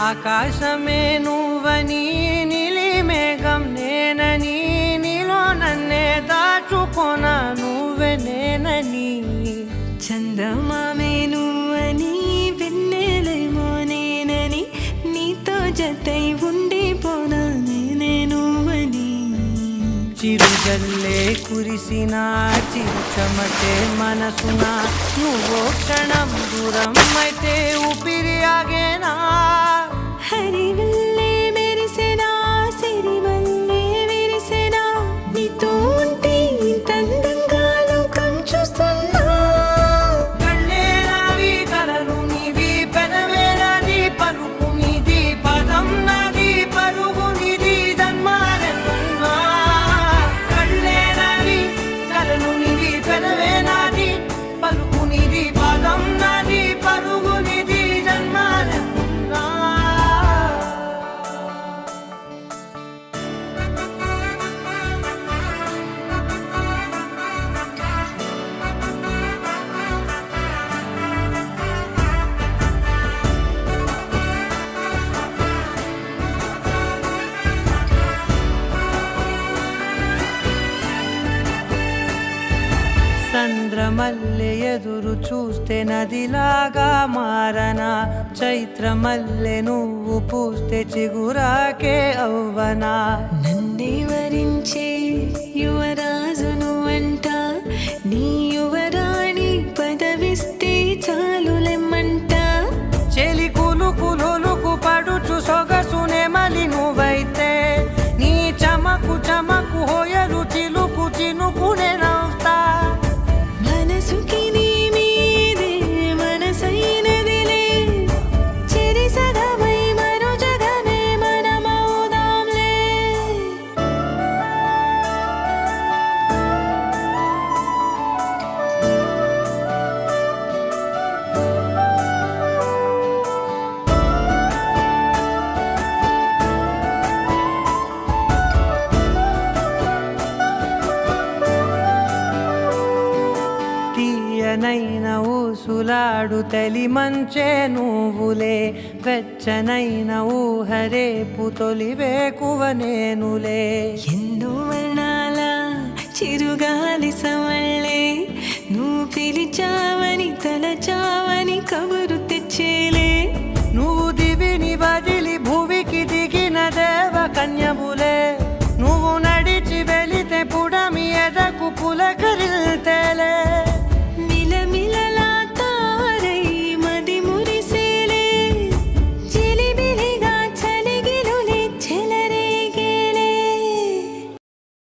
ఆకాశమే నువ్వని నీలి మేఘం నేనని నీలో నన్నే దాచుకొన నువ్వే నేనని చందమామే నువ్వని వెన్నెలేమో నేనని నీతో జతై ఉండిపోనా నేనే నువ్వని చిరుజల్లే కురిసిన చిరుచమటే మనసున నువ్వో క్షణం దూరం అయితే ఊపిరి ఆగేనా హరివల్లే మెరిసెనా సిరివల్లే విరిసెనా నీతో ఉంటే ఇంతందంగా లోకం చూస్తున్నా కళ్ళే నావి కలలు నీవి పెనవే నాది పలుకు నీది పదం నాది పరుగు నీది జన్మారెన్నున్నా కళ్ళే నావి కలలు నీవి పెనవే నాది పలుకు నీది పదం నాది పరుగు నీది జన్మారెన్నున్నా చంద్రమల్లె ఎదురు చూస్తే నదిలాగా మారనా చైత్రమల్లె నువ్వు పూస్తే చిగురాకే అవ్వనా నన్నే వరించే యువరాజును అంట నీ యువరాణి పదవిస్తే చాలులెమ్మంట చెలి కులుకు పడుచు సొగసునే మలి నువ్వైతే నీ చమకు చమకు హోయలు చిలుకు చినుకునే నవ్వుతా మనసుకి నీ మీదే మనసైనదిలే చెరి సగమై మరో జగమే మనమవుదాంలే తీయనైన ఊసులాడు తలి మంచే నువ్వులే వెచ్చనైన ఊహరేపు తొలి వేకువ నేనులే ఎన్నో వర్ణాల చిరుగాలి సమళ్ళే నువ్వు పిలిచావని తలచావని కబురు తెచ్చేలే నువ్వు దివిని వదిలి భువికి దిగిన దేవ కన్యబులే నువ్వు నడిచి వెళితే పుడమి ఎదకు పులకరిల్లే